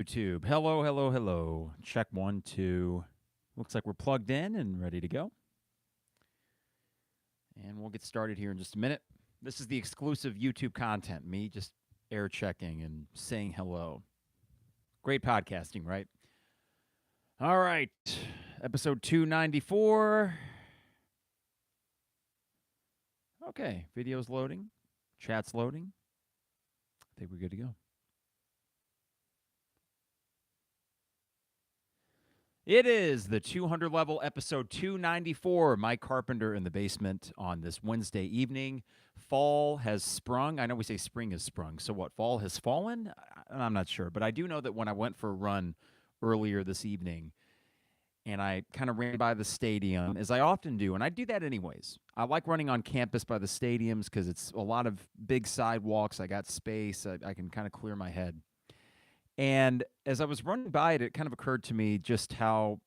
YouTube. Hello, hello, hello. Check 1, 2. Looks like we're plugged in and ready to go. And we'll get started here in just a minute. This is the exclusive YouTube content, me just air checking and saying hello. Great podcasting, right? All right. Episode 294. Okay, video's loading, chat's loading. I think we're good to go. It is the 200 level episode 294. Mike Carpenter in the basement on this Wednesday evening. Fall has sprung. I know we say spring has sprung. So what? Fall has fallen? I'm not sure. But I do know that when I went for a run earlier this evening and I kind of ran by the stadium, as I often do, and I do that anyways. I like running on campus by the stadiums because it's a lot of big sidewalks. I got space. I can kind of clear my head. And as I was running by it, it kind of occurred to me just how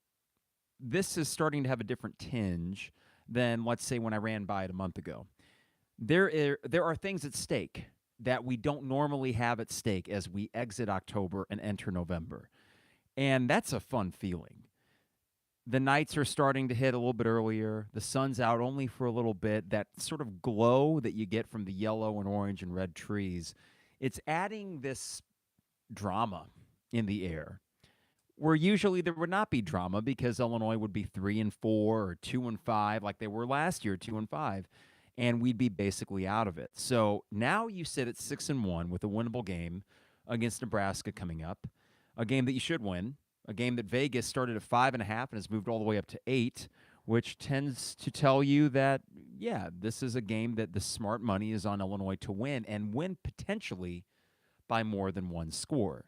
this is starting to have a different tinge than, let's say, when I ran by it a month ago. There are things at stake that we don't normally have at stake as we exit October and enter November. And that's a fun feeling. The nights are starting to hit a little bit earlier. The sun's out only for a little bit. That sort of glow that you get from the yellow and orange and red trees, it's adding this drama in the air, where usually there would not be drama because Illinois would be 3-4 or 2-5 like they were last year, 2-5, and we'd be basically out of it. So now you sit at 6-1 with a winnable game against Nebraska coming up, a game that you should win, a game that Vegas started at 5.5 and has moved all the way up to 8, which tends to tell you that, yeah, this is a game that the smart money is on Illinois to win and win potentially by more than one score.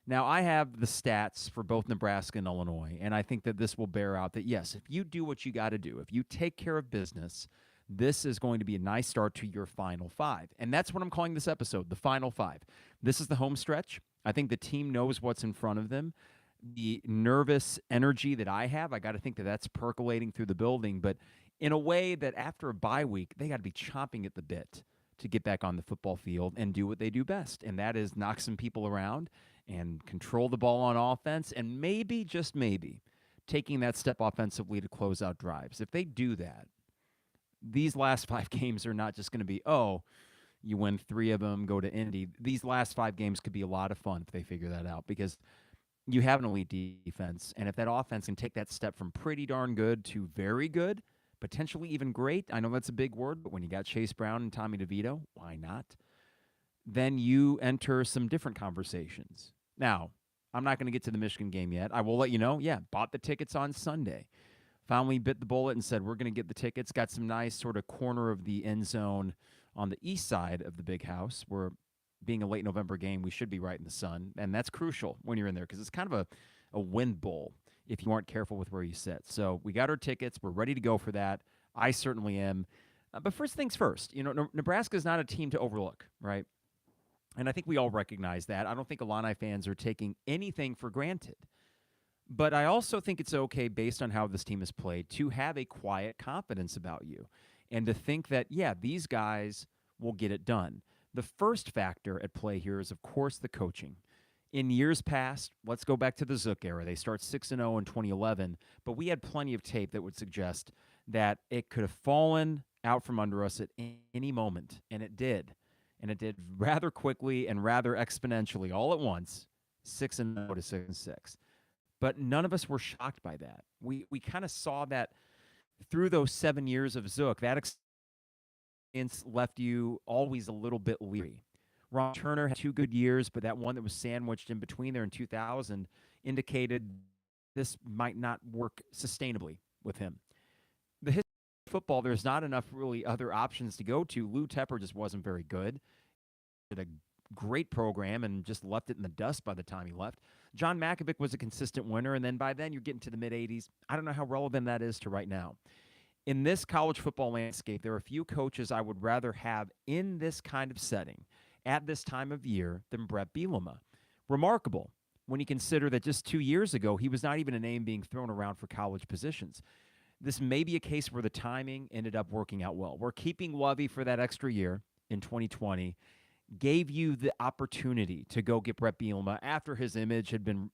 Now, I have the stats for both Nebraska and Illinois, and I think that this will bear out that, yes, if you do what you got to do, if you take care of business, this is going to be a nice start to your Final Five. And that's what I'm calling this episode, the Final Five. This is the home stretch. I think the team knows what's in front of them. The nervous energy that I have, I got to think that that's percolating through the building, but in a way that after a bye week, they got to be chomping at the bit to get back on the football field and do what they do best, and that is knock some people around and control the ball on offense and maybe, just maybe, taking that step offensively to close out drives. If they do that, these last 5 games are not just going to be, oh, you win 3 of them, go to Indy. These last 5 games could be a lot of fun if they figure that out because you have an elite defense, and if that offense can take that step from pretty darn good to very good, potentially even great, I know that's a big word, but when you got Chase Brown and Tommy DeVito, why not? Then you enter some different conversations. Now, I'm not going to get to the Michigan game yet. I will let you know, yeah, bought the tickets on Sunday. Finally bit the bullet and said, we're going to get the tickets. Got some nice sort of corner of the end zone on the east side of the big house where, being a late November game, we should be right in the sun. And that's crucial when you're in there because it's kind of a wind bowl if you aren't careful with where you sit. So we got our tickets. We're ready to go for that. I certainly am. But first things first, Nebraska is not a team to overlook, right? And I think we all recognize that. I don't think Illini fans are taking anything for granted. But I also think it's okay, based on how this team has played, to have a quiet confidence about you and to think that, yeah, these guys will get it done. The first factor at play here is, of course, the coaching. In years past, let's go back to the Zook era. They start 6-0 in 2011, but we had plenty of tape that would suggest that it could have fallen out from under us at any moment, and it did. And it did rather quickly and rather exponentially all at once, 6-0 to 6-6. But none of us were shocked by that. We kind of saw that through those 7 years of Zook. That experience left you always a little bit leery. Ron Turner had 2 good years, but that one that was sandwiched in between there in 2000 indicated this might not work sustainably with him. The history of football, there's not enough really other options to go to. Lou Tepper just wasn't very good. Did a great program and just left it in the dust by the time he left. John Makovic was a consistent winner, and then by then you're getting to the mid-'80s. I don't know how relevant that is to right now. In this college football landscape, there are a few coaches I would rather have in this kind of setting at this time of year than Brett Bielema. Remarkable when you consider that just 2 years ago, he was not even a name being thrown around for college positions. This may be a case where the timing ended up working out well. We're keeping Lovey for that extra year in 2020. gave you the opportunity to go get Brett Bielema after his image had been,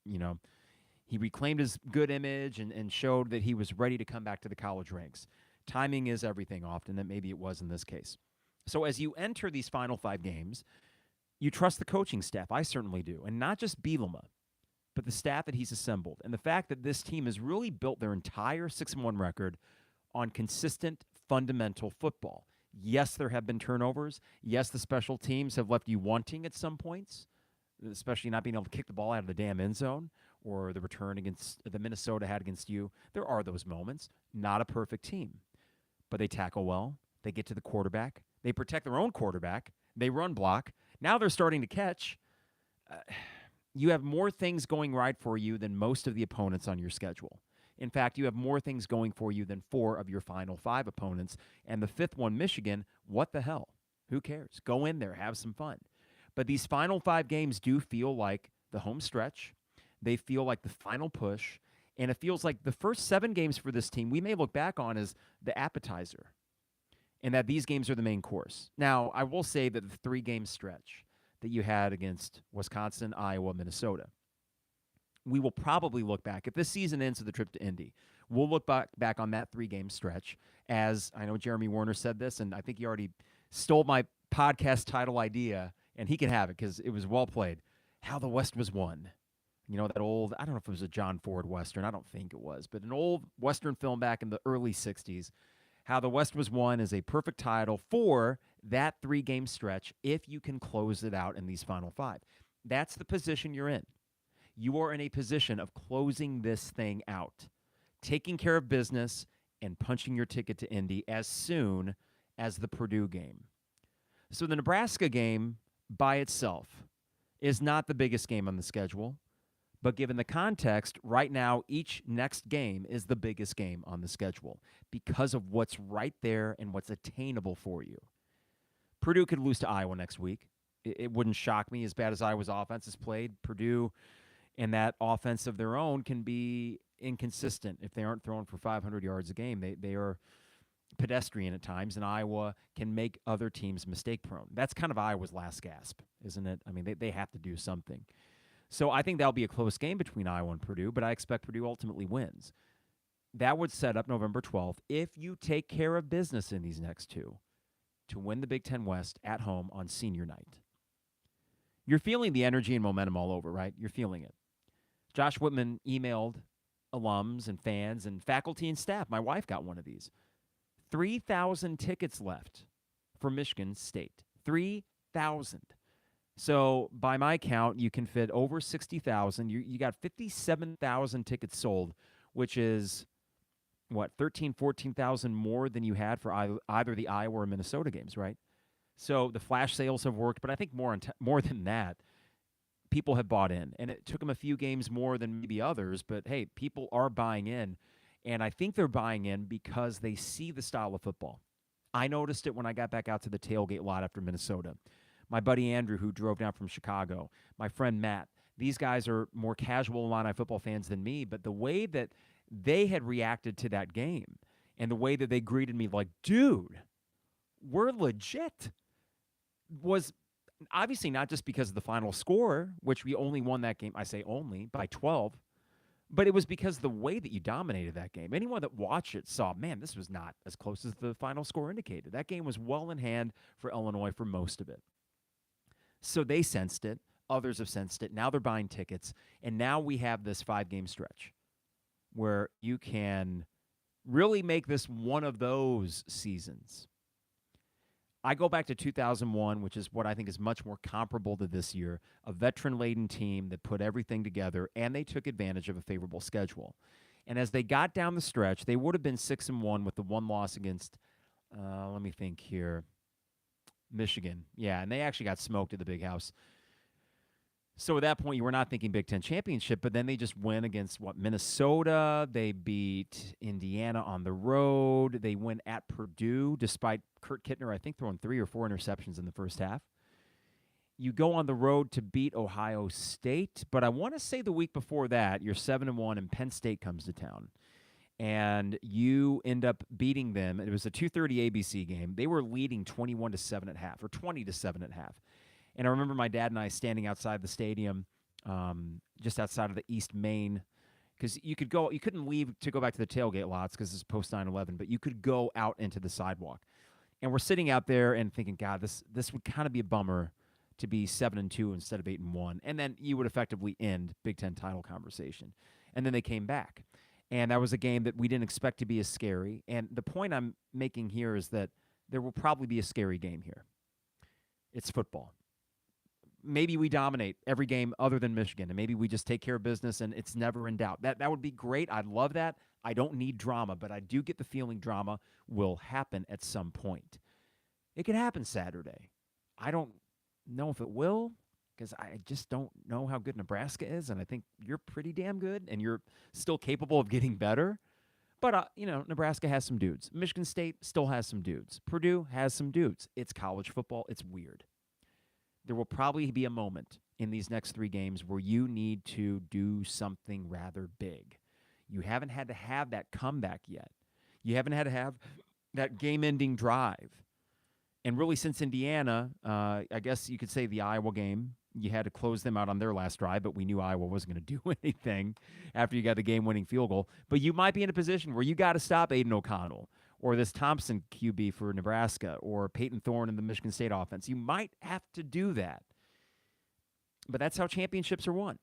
he reclaimed his good image and showed that he was ready to come back to the college ranks. Timing is everything often, and maybe it was in this case. So as you enter these final 5 games, you trust the coaching staff. I certainly do. And not just Bielema, but the staff that he's assembled. And the fact that this team has really built their entire 6-1 record on consistent, fundamental football. Yes, there have been turnovers. Yes, the special teams have left you wanting at some points, especially not being able to kick the ball out of the damn end zone or the return against the Minnesota had against you. There are those moments. Not a perfect team. But they tackle well. They get to the quarterback. They protect their own quarterback. They run block. Now they're starting to catch. You have more things going right for you than most of the opponents on your schedule. In fact, you have more things going for you than 4 of your final 5 opponents. And the 5th one, Michigan, what the hell? Who cares? Go in there, have some fun. But these final 5 games do feel like the home stretch. They feel like the final push. And it feels like the first 7 games for this team we may look back on as the appetizer, and that these games are the main course. Now, I will say that the 3-game stretch that you had against Wisconsin, Iowa, Minnesota, we will probably look back. If this season ends with the trip to Indy, we'll look back on that 3-game stretch as, I know Jeremy Werner said this, and I think he already stole my podcast title idea, and he can have it because it was well played, How the West Was Won. That old, I don't know if it was a John Ford Western. I don't think it was, but an old Western film back in the early 60s. How the West Was Won is a perfect title for that 3-game stretch if you can close it out in these final 5. That's the position you're in. You are in a position of closing this thing out, taking care of business, and punching your ticket to Indy as soon as the Purdue game. So the Nebraska game by itself is not the biggest game on the schedule. But given the context, right now, each next game is the biggest game on the schedule because of what's right there and what's attainable for you. Purdue could lose to Iowa next week. It wouldn't shock me as bad as Iowa's offense has played. Purdue and that offense of their own can be inconsistent if they aren't throwing for 500 yards a game. They are pedestrian at times, and Iowa can make other teams mistake-prone. That's kind of Iowa's last gasp, isn't it? I mean, they have to do something. So I think that'll be a close game between Iowa and Purdue, but I expect Purdue ultimately wins. That would set up November 12th, if you take care of business in these next 2, to win the Big Ten West at home on senior night. You're feeling the energy and momentum all over, right? You're feeling it. Josh Whitman emailed alums and fans and faculty and staff. My wife got one of these. 3,000 tickets left for Michigan State. 3,000. So by my count, you can fit over 60,000. You got 57,000 tickets sold, which is, 14,000 more than you had for either the Iowa or Minnesota games, right? So the flash sales have worked, but I think more than that, people have bought in. And it took them a few games more than maybe others, but hey, people are buying in. And I think they're buying in because they see the style of football. I noticed it when I got back out to the tailgate lot after Minnesota. My buddy Andrew, who drove down from Chicago, my friend Matt, these guys are more casual Illini football fans than me, but the way that they had reacted to that game and the way that they greeted me like, dude, we're legit, was obviously not just because of the final score, which we only won that game, I say only, by 12, but it was because of the way that you dominated that game. Anyone that watched it saw, man, this was not as close as the final score indicated. That game was well in hand for Illinois for most of it. So they sensed it. Others have sensed it. Now they're buying tickets. And now we have this 5-game stretch where you can really make this one of those seasons. I go back to 2001, which is what I think is much more comparable to this year, a veteran-laden team that put everything together, and they took advantage of a favorable schedule. And as they got down the stretch, they would have been 6-1 with the one loss against, let me think here, Michigan. Yeah, and they actually got smoked at the Big House. So at that point, you were not thinking Big Ten championship, but then they just went against, Minnesota. They beat Indiana on the road. They went at Purdue, despite Kurt Kittner, I think, throwing 3 or 4 interceptions in the first half. You go on the road to beat Ohio State, but I want to say the week before that, you're 7-1, and Penn State comes to town. And you end up beating them. It was a 2:30 ABC game. They were leading 21-7 at half, or 20-7 at half. And I remember my dad and I standing outside the stadium, just outside of the East Main, because you couldn't leave to go back to the tailgate lots because it's post 9/11, but you could go out into the sidewalk. And we're sitting out there and thinking, God, this would kind of be a bummer to be 7-2 instead of 8-1, and then you would effectively end Big Ten title conversation. And then they came back, and that was a game that we didn't expect to be as scary. And the point I'm making here is that there will probably be a scary game here. It's football. Maybe we dominate every game other than Michigan, and maybe we just take care of business and it's never in doubt. That would be great. I'd love that. I don't need drama, but I do get the feeling drama will happen at some point. It could happen Saturday. I don't know if it will, because I just don't know how good Nebraska is, and I think you're pretty damn good, and you're still capable of getting better. But, Nebraska has some dudes. Michigan State still has some dudes. Purdue has some dudes. It's college football. It's weird. There will probably be a moment in these next 3 games where you need to do something rather big. You haven't had to have that comeback yet. You haven't had to have that game-ending drive. And really, since Indiana, I guess you could say the Iowa game, you had to close them out on their last drive, but we knew Iowa wasn't going to do anything after you got the game-winning field goal. But you might be in a position where you got to stop Aiden O'Connell or this Thompson QB for Nebraska or Peyton Thorne in the Michigan State offense. You might have to do that. But that's how championships are won.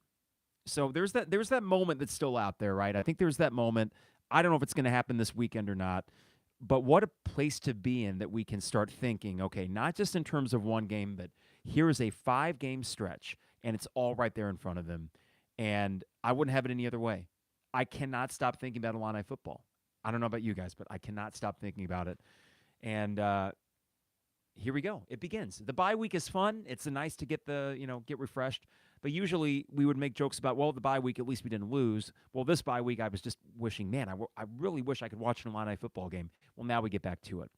So there's that moment that's still out there, right? I think there's that moment. I don't know if it's going to happen this weekend or not. But what a place to be in that we can start thinking, okay, not just in terms of one game, but here is a 5-game stretch, and it's all right there in front of them. And I wouldn't have it any other way. I cannot stop thinking about Illini football. I don't know about you guys, but I cannot stop thinking about it. And here we go. It begins. The bye week is fun. It's nice to get get refreshed. But usually we would make jokes about, well, the bye week, at least we didn't lose. Well, this bye week, I was just wishing, man, I really wish I could watch an Illini football game. Well, now we get back to it.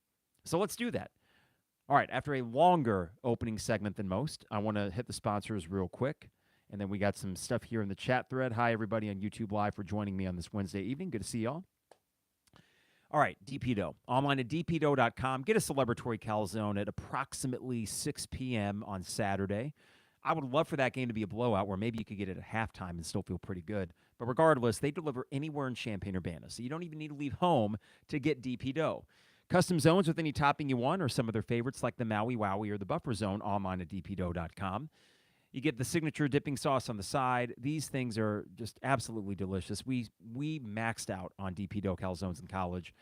So let's do that. All right, after a longer opening segment than most, I want to hit the sponsors real quick. And then we got some stuff here in the chat thread. Hi, everybody on YouTube Live for joining me on this Wednesday evening. Good to see y'all. All right, DP Dough. Online at dpdough.com. Get a celebratory calzone at approximately 6 p.m. on Saturday. I would love for that game to be a blowout where maybe you could get it at halftime and still feel pretty good. But regardless, they deliver anywhere in Champaign-Urbana, so you don't even need to leave home to get DP Dough. Custom zones with any topping you want or some of their favorites like the Maui Wowie or the Buffer Zone online at dpdough.com. You get the signature dipping sauce on the side. These things are just absolutely delicious. We maxed out on DP Dough calzones in college,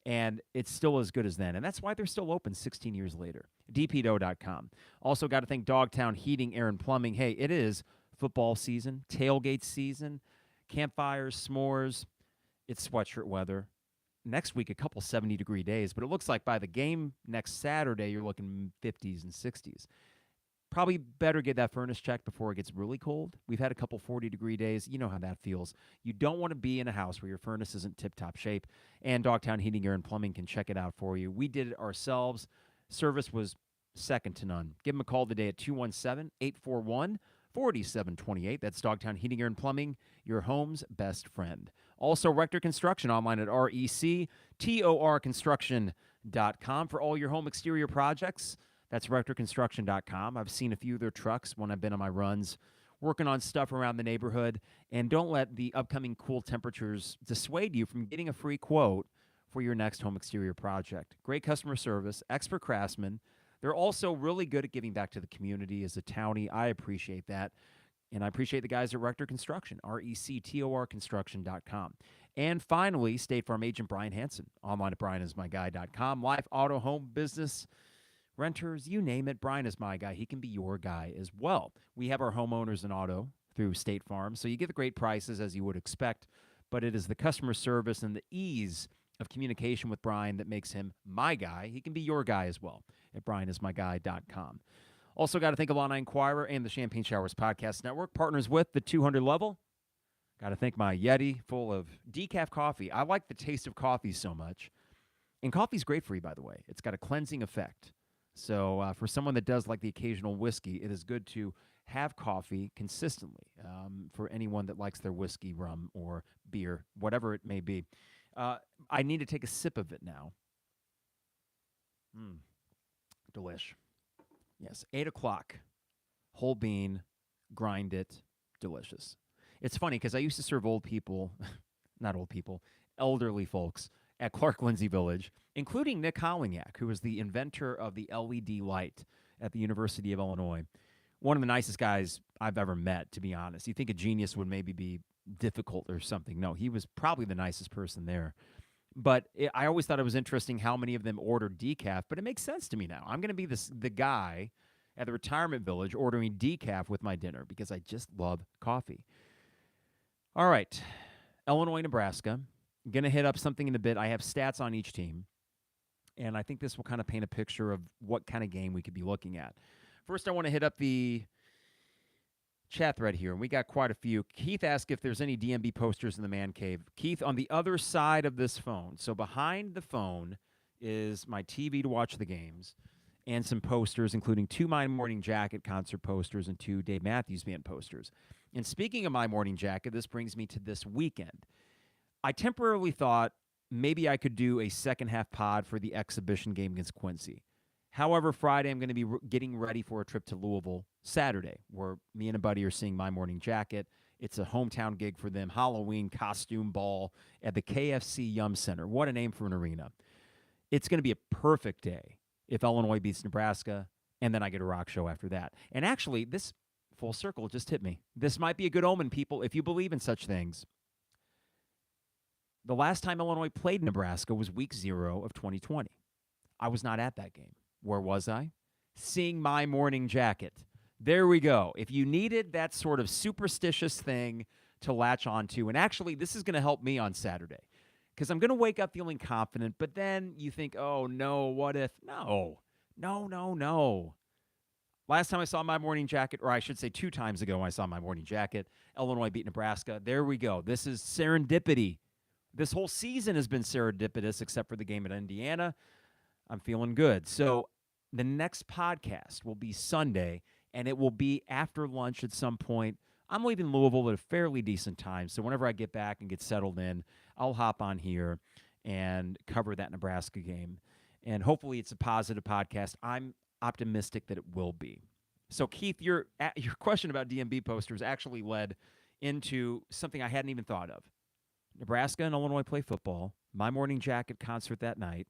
and it's still as good as then. And that's why they're still open 16 years later. dpdough.com. Also got to thank Dogtown Heating, Air, and Plumbing. Hey, it is football season, tailgate season, campfires, s'mores. It's sweatshirt weather. Next week, a couple 70-degree days, but it looks like by the game next Saturday, you're looking 50s and 60s. Probably better get that furnace checked before it gets really cold. We've had a couple 40-degree days. You know how that feels. You don't want to be in a house where your furnace isn't tip-top shape, and Dogtown Heating, Air, and Plumbing can check it out for you. We did it ourselves. Service was second to none. Give them a call today at 217-841-4728. That's Dogtown Heating, Air, and Plumbing, your home's best friend. Also, Rector Construction online at rectorconstruction.com for all your home exterior projects. That's rectorconstruction.com. I've seen a few of their trucks when I've been on my runs, working on stuff around the neighborhood. And don't let the upcoming cool temperatures dissuade you from getting a free quote for your next home exterior project. Great customer service, expert craftsmen. They're also really good at giving back to the community as a townie. I appreciate that. And I appreciate the guys at Rector Construction, rectorconstruction.com. And finally, State Farm agent Brian Hansen, online at brianismyguy.com. Life, auto, home, business, renters, you name it, Brian is my guy. He can be your guy as well. We have our homeowners and auto through State Farm, so you get the great prices as you would expect, but it is the customer service and the ease of communication with Brian that makes him my guy. He can be your guy as well at brianismyguy.com. Also got to thank Illini Inquirer and the Champagne Showers Podcast Network, partners with the 200 level. Got to thank my Yeti full of decaf coffee. I like the taste of coffee so much. And coffee's great for you, by the way. It's got a cleansing effect. So for someone that does like the occasional whiskey, it is good to have coffee consistently for anyone that likes their whiskey, rum, or beer, whatever it may be. I need to take a sip of it now. Delish. Yes, 8 o'clock. whole bean, grind it, delicious. It's funny because I used to serve old people, not old people, elderly folks at Clark Lindsay Village, including Nick Hollignac, who was the inventor of the LED light at the University of Illinois. One of the nicest guys I've ever met, to be honest. You think a genius would maybe be difficult or something. No, he was probably the nicest person there. But I always thought it was interesting how many of them ordered decaf, but it makes sense to me now. I'm going to be the guy at the retirement village ordering decaf with my dinner because I just love coffee. All right, Illinois, Nebraska. I'm going to hit up something in a bit. I have stats on each team, and I think this will kind of paint a picture of what kind of game we could be looking at. First, I want to hit up the chat thread here, and we got quite a few. Keith asked if there's any DMB posters in the man cave. Keith, on the other side of this phone, so behind the phone is my TV to watch the games and some posters, including 2 My Morning Jacket concert posters and 2 Dave Matthews Band posters. And speaking of My Morning Jacket, this brings me to this weekend. I temporarily thought maybe I could do a second-half pod for the exhibition game against Quincy. However, Friday I'm going to be getting ready for a trip to Louisville Saturday, where me and a buddy are seeing My Morning Jacket. It's a hometown gig for them, Halloween costume ball at the KFC Yum Center. What a name for an arena. It's going to be a perfect day if Illinois beats Nebraska, and then I get a rock show after that. And actually, this full circle just hit me. This might be a good omen, people, if you believe in such things. The last time Illinois played Nebraska was week 0 of 2020. I was not at that game. Where was I? Seeing My Morning Jacket. There we go. If you needed that sort of superstitious thing to latch onto, and actually this is going to help me on Saturday because I'm going to wake up feeling confident, but then you think, oh, no, what if? No. Last time I saw My Morning Jacket, or I should say 2 times ago I saw My Morning Jacket, Illinois beat Nebraska. There we go. This is serendipity. This whole season has been serendipitous except for the game at Indiana. I'm feeling good. So the next podcast will be Sunday, and it will be after lunch at some point. I'm leaving Louisville at a fairly decent time, so whenever I get back and get settled in, I'll hop on here and cover that Nebraska game. And hopefully it's a positive podcast. I'm optimistic that it will be. So, Keith, your question about DMB posters actually led into something I hadn't even thought of. Nebraska and Illinois play football. My Morning Jacket concert that night.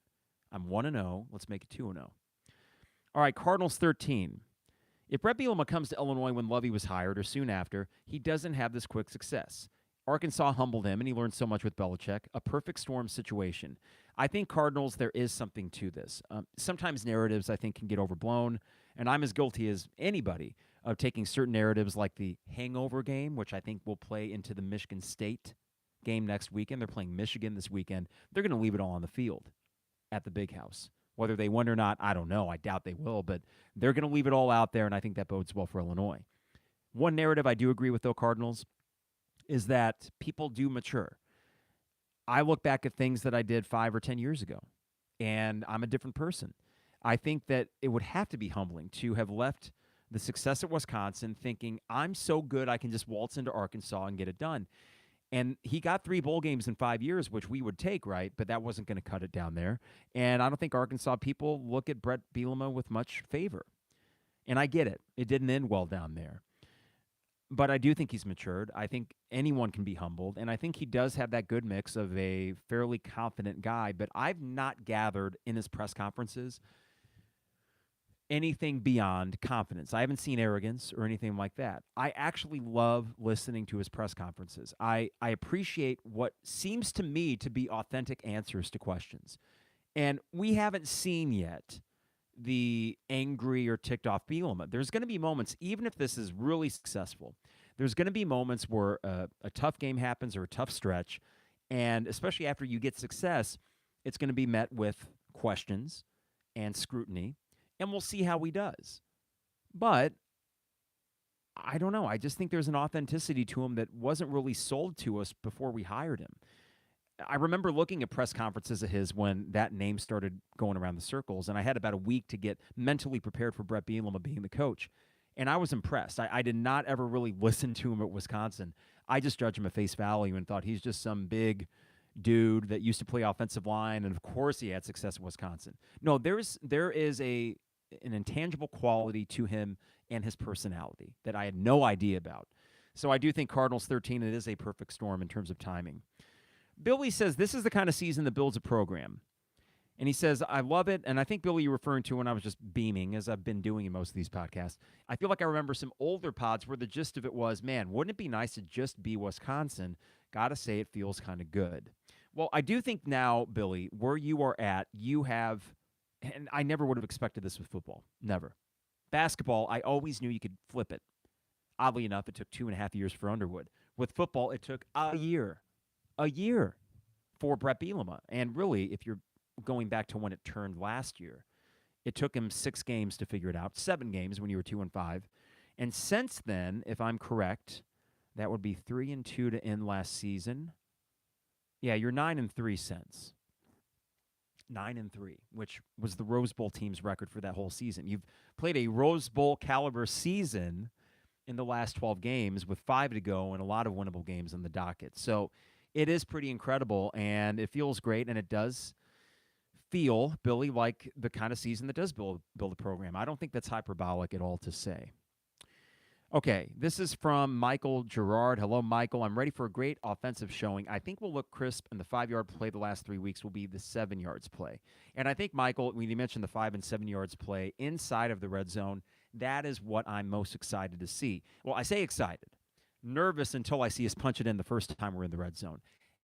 I'm 1-0. Let's make it 2-0. All right, Cardinals 13. If Brett Bielema comes to Illinois when Lovie was hired or soon after, he doesn't have this quick success. Arkansas humbled him, and he learned so much with Belichick. A perfect storm situation. I think Cardinals, there is something to this. Sometimes narratives, I think, can get overblown, and I'm as guilty as anybody of taking certain narratives like the hangover game, which I think will play into the Michigan State game next weekend. They're playing Michigan this weekend. They're going to leave it all on the field at the Big House. Whether they win or not, I don't know. I doubt they will, but they're going to leave it all out there, and I think that bodes well for Illinois. One narrative I do agree with, though, Cardinals, is that people do mature. I look back at things that I did 5 or 10 years ago, and I'm a different person. I think that it would have to be humbling to have left the success at Wisconsin thinking, I'm so good I can just waltz into Arkansas and get it done. And he got 3 bowl games in 5 years, which we would take, right? But that wasn't going to cut it down there. And I don't think Arkansas people look at Brett Bielema with much favor. And I get it. It didn't end well down there. But I do think he's matured. I think anyone can be humbled. And I think he does have that good mix of a fairly confident guy. But I've not gathered in his press conferences anything beyond confidence. I haven't seen arrogance or anything like that. I actually love listening to his press conferences. I appreciate what seems to me to be authentic answers to questions. And we haven't seen yet the angry or ticked off Bielema. There's going to be moments, even if this is really successful, there's going to be moments where a tough game happens or a tough stretch, and especially after you get success, it's going to be met with questions and scrutiny, and we'll see how he does. But I don't know. I just think there's an authenticity to him that wasn't really sold to us before we hired him. I remember looking at press conferences of his when that name started going around the circles, and I had about a week to get mentally prepared for Brett Bielema being the coach, and I was impressed. I did not ever really listen to him at Wisconsin. I just judged him at face value and thought he's just some big dude that used to play offensive line, and of course he had success at Wisconsin. No, there is a an intangible quality to him and his personality that I had no idea about. So I do think Cardinals 13, it is a perfect storm in terms of timing. Billy says this is the kind of season that builds a program. And he says, I love it. And I think, Billy, you're referring to when I was just beaming, as I've been doing in most of these podcasts. I feel like I remember some older pods where the gist of it was, man, wouldn't it be nice to just be Wisconsin? Gotta say, it feels kind of good. Well, I do think now, Billy, where you are at, you have, and I never would have expected this with football. Never. Basketball, I always knew you could flip it. Oddly enough, it took 2.5 years for Underwood. With football, it took a year for Brett Bielema. And really, if you're going back to when it turned last year, it took him 6 games to figure it out, 7 games when you were 2-5. And since then, if I'm correct, that would be 3-2 to end last season. Yeah, you're 9-3 since. 9-3, which was the Rose Bowl team's record for that whole season. You've played a Rose Bowl caliber season in the last 12 games with 5 to go and a lot of winnable games on the docket. So it is pretty incredible, and it feels great, and it does feel, Billy, like the kind of season that does build a program. I don't think that's hyperbolic at all to say. Okay, this is from Michael Gerard. Hello, Michael. I'm ready for a great offensive showing. I think we'll look crisp, and the 5-yard play the last 3 weeks will be the 7 yards play. And I think, Michael, when you mentioned the 5 and 7 yards play inside of the red zone, that is what I'm most excited to see. Well, I say excited. Nervous until I see us punch it in the first time we're in the red zone.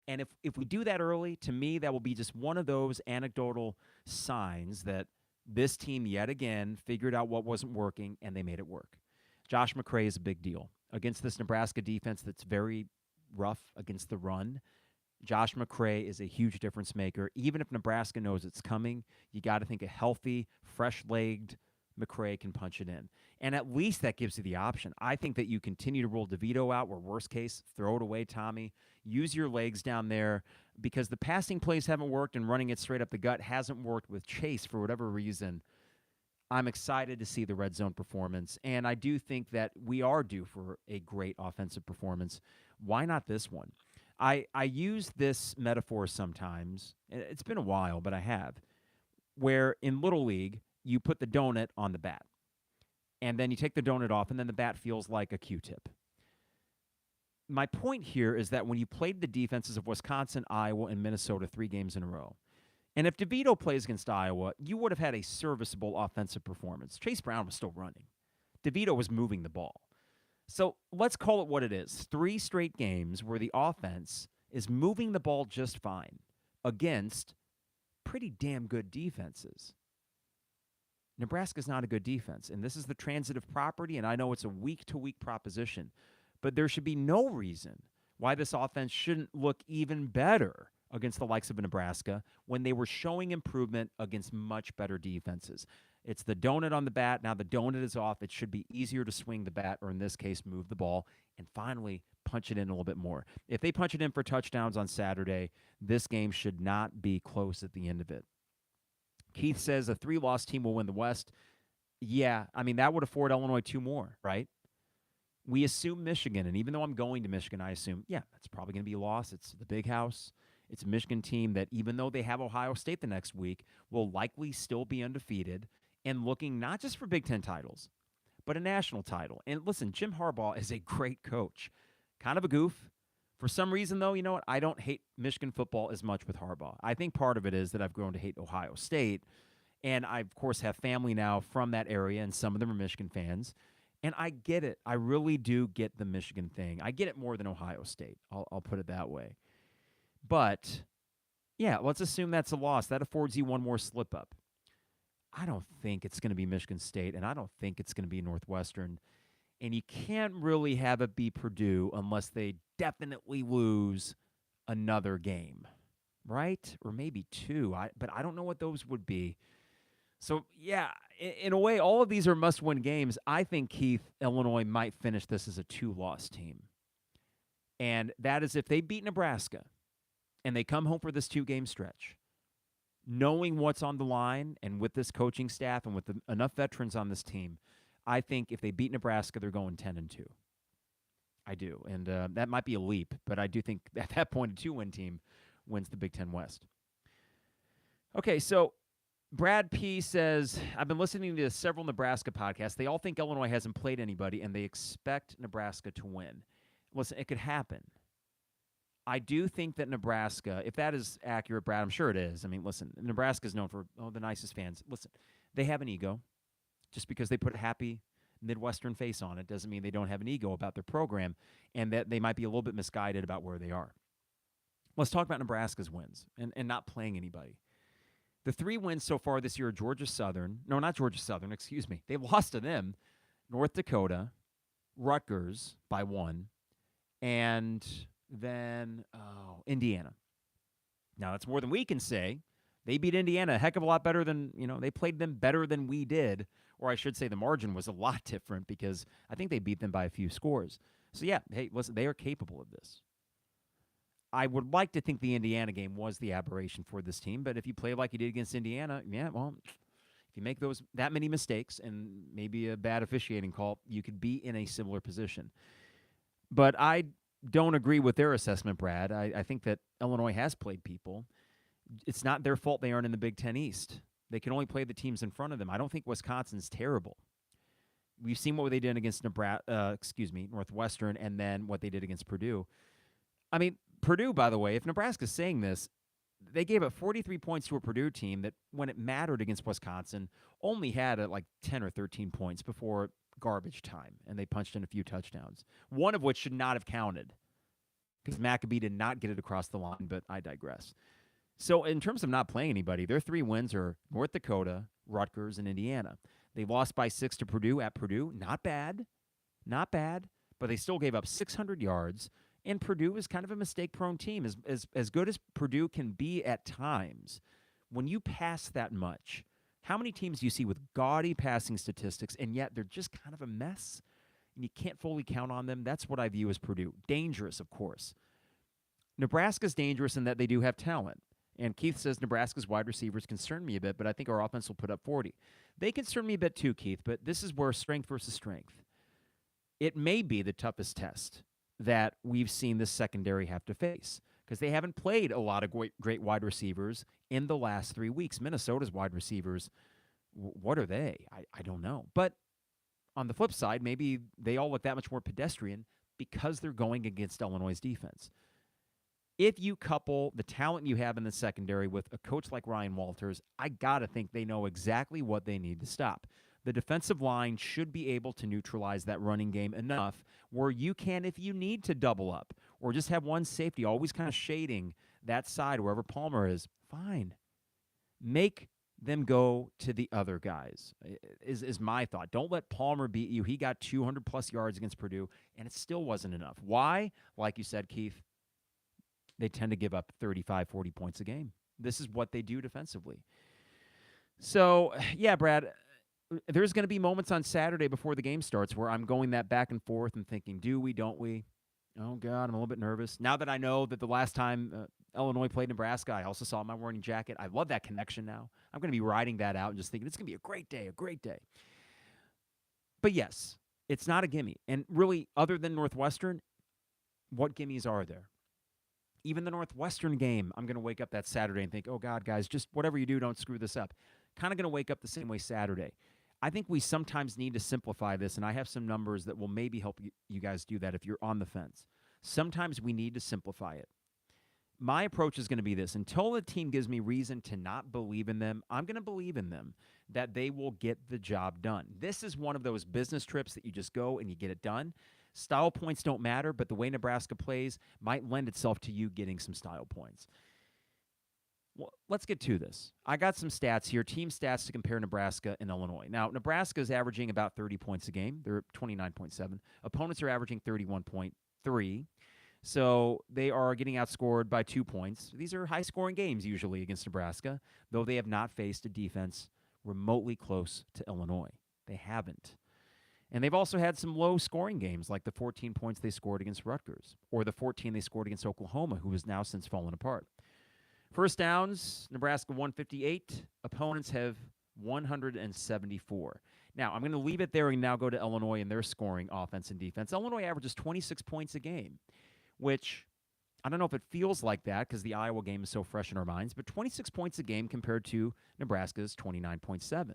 And if we do that early, to me, that will be just one of those anecdotal signs that this team yet again figured out what wasn't working, and they made it work. Josh McCray is a big deal. Against this Nebraska defense that's very rough against the run, Josh McCray is a huge difference maker. Even if Nebraska knows it's coming, you got to think a healthy, fresh-legged McCray can punch it in. And at least that gives you the option. I think that you continue to roll DeVito out, or worst case, throw it away, Tommy. Use your legs down there, because the passing plays haven't worked and running it straight up the gut hasn't worked with Chase for whatever reason. I'm excited to see the red zone performance, and I do think that we are due for a great offensive performance. Why not this one? I use this metaphor sometimes. It's been a while, but I have, where in Little League, you put the donut on the bat, and then you take the donut off, and then the bat feels like a Q-tip. My point here is that when you played the defenses of Wisconsin, Iowa, and Minnesota 3 games in a row, and if DeVito plays against Iowa, you would have had a serviceable offensive performance. Chase Brown was still running. DeVito was moving the ball. So let's call it what it is. 3 straight games where the offense is moving the ball just fine against pretty damn good defenses. Nebraska's not a good defense, and this is the transitive property, and I know it's a week-to-week proposition, but there should be no reason why this offense shouldn't look even better against the likes of Nebraska when they were showing improvement against much better defenses. It's the donut on the bat. Now the donut is off. It should be easier to swing the bat, or in this case, move the ball, and finally punch it in a little bit more. If they punch it in for touchdowns on Saturday, this game should not be close at the end of it. Keith says a 3-loss team will win the West. Yeah, I mean, that would afford Illinois 2 more, right? We assume Michigan, and even though I'm going to Michigan, I assume, yeah, that's probably going to be a loss. It's the big house. It's a Michigan team that, even though they have Ohio State the next week, will likely still be undefeated and looking not just for Big Ten titles, but a national title. And listen, Jim Harbaugh is a great coach. Kind of a goof. For some reason, though, you know what? I don't hate Michigan football as much with Harbaugh. I think part of it is that I've grown to hate Ohio State, and I, of course, have family now from that area, and some of them are Michigan fans. And I get it. I really do get the Michigan thing. I get it more than Ohio State. I'll put it that way. But, yeah, let's assume that's a loss. That affords you one more slip-up. I don't think it's going to be Michigan State, and I don't think it's going to be Northwestern. And you can't really have it be Purdue unless they definitely lose another game, right? Or maybe 2. But I don't know what those would be. So, yeah, in a way, all of these are must-win games. I think, Keith, Illinois might finish this as a 2-loss team. And that is if they beat Nebraska and they come home for this 2-game stretch, knowing what's on the line and with this coaching staff and with enough veterans on this team, I think if they beat Nebraska, they're going 10-2. I do. And that might be a leap, but I do think at that point a 2-win team wins the Big Ten West. Okay, so Brad P. says, I've been listening to several Nebraska podcasts. They all think Illinois hasn't played anybody, and they expect Nebraska to win. Listen, it could happen. I do think that Nebraska, if that is accurate, Brad, I'm sure it is. I mean, listen, Nebraska is known for the nicest fans. Listen, they have an ego. Just because they put a happy Midwestern face on it doesn't mean they don't have an ego about their program and that they might be a little bit misguided about where they are. Let's talk about Nebraska's wins and not playing anybody. The 3 wins so far this year are Georgia Southern. No, not Georgia Southern, excuse me. They lost to them. North Dakota, Rutgers by 1, and then Indiana. Now, that's more than we can say. They beat Indiana a heck of a lot better than, they played them better than we did. Or I should say the margin was a lot different because I think they beat them by a few scores. So, yeah, hey, listen, they are capable of this. I would like to think the Indiana game was the aberration for this team, but if you play like you did against Indiana, yeah, well, if you make that many mistakes and maybe a bad officiating call, you could be in a similar position. But I don't agree with their assessment, Brad. I think that Illinois has played people. It's not their fault they aren't in the Big Ten East. They can only play the teams in front of them. I don't think Wisconsin's terrible. We've seen what they did against Northwestern, and then what they did against Purdue. I mean, Purdue, by the way, if Nebraska's saying this, they gave up 43 points to a Purdue team that, when it mattered against Wisconsin, only had like 10 or 13 points before garbage time, and they punched in a few touchdowns, one of which should not have counted because Maccabee did not get it across the line, but I digress. So in terms of not playing anybody, their 3 wins are North Dakota, Rutgers, and Indiana. They lost by 6 to Purdue at Purdue. Not bad, but they still gave up 600 yards. And Purdue is kind of a mistake-prone team. As good as Purdue can be at times, when you pass that much, how many teams do you see with gaudy passing statistics, and yet they're just kind of a mess, and you can't fully count on them? That's what I view as Purdue. Dangerous, of course. Nebraska's dangerous in that they do have talent. And Keith says Nebraska's wide receivers concern me a bit, but I think our offense will put up 40. They concern me a bit too, Keith, but this is where strength versus strength. It may be the toughest test that we've seen this secondary have to face because they haven't played a lot of great wide receivers in the last 3 weeks. Minnesota's wide receivers, what are they? I don't know. But on the flip side, maybe they all look that much more pedestrian because they're going against Illinois' defense. If you couple the talent you have in the secondary with a coach like Ryan Walters, I got to think they know exactly what they need to stop. The defensive line should be able to neutralize that running game enough where you can, if you need to double up or just have one safety always kind of shading that side wherever Palmer is, fine. Make them go to the other guys is my thought. Don't let Palmer beat you. He got 200-plus yards against Purdue, and it still wasn't enough. Why? Like you said, Keith, they tend to give up 35, 40 points a game. This is what they do defensively. So, yeah, Brad, there's going to be moments on Saturday before the game starts where I'm going that back and forth and thinking, do we, don't we? Oh, God, I'm a little bit nervous. Now that I know that the last time Illinois played Nebraska, I also saw my morning jacket. I love that connection now. I'm going to be riding that out and just thinking it's going to be a great day, a great day. But, yes, it's not a gimme. And really, other than Northwestern, what gimmies are there? Even the Northwestern game, I'm going to wake up that Saturday and think, oh, God, guys, just whatever you do, don't screw this up. Kind of going to wake up the same way Saturday. I think we sometimes need to simplify this, and I have some numbers that will maybe help you guys do that if you're on the fence. Sometimes we need to simplify it. My approach is going to be this. Until the team gives me reason to not believe in them, I'm going to believe in them that they will get the job done. This is one of those business trips that you just go and you get it done. Style points don't matter, but the way Nebraska plays might lend itself to you getting some style points. Well, let's get to this. I got some stats here, team stats to compare Nebraska and Illinois. Now, Nebraska is averaging about 30 points a game. They're 29.7. Opponents are averaging 31.3. So they are getting outscored by 2 points. These are high-scoring games usually against Nebraska, though they have not faced a defense remotely close to Illinois. They haven't. And they've also had some low-scoring games, like the 14 points they scored against Rutgers, or the 14 they scored against Oklahoma, who has now since fallen apart. First downs, Nebraska 158. Opponents have 174. Now, I'm going to leave it there and now go to Illinois and their scoring offense and defense. Illinois averages 26 points a game, which I don't know if it feels like that because the Iowa game is so fresh in our minds, but 26 points a game compared to Nebraska's 29.7.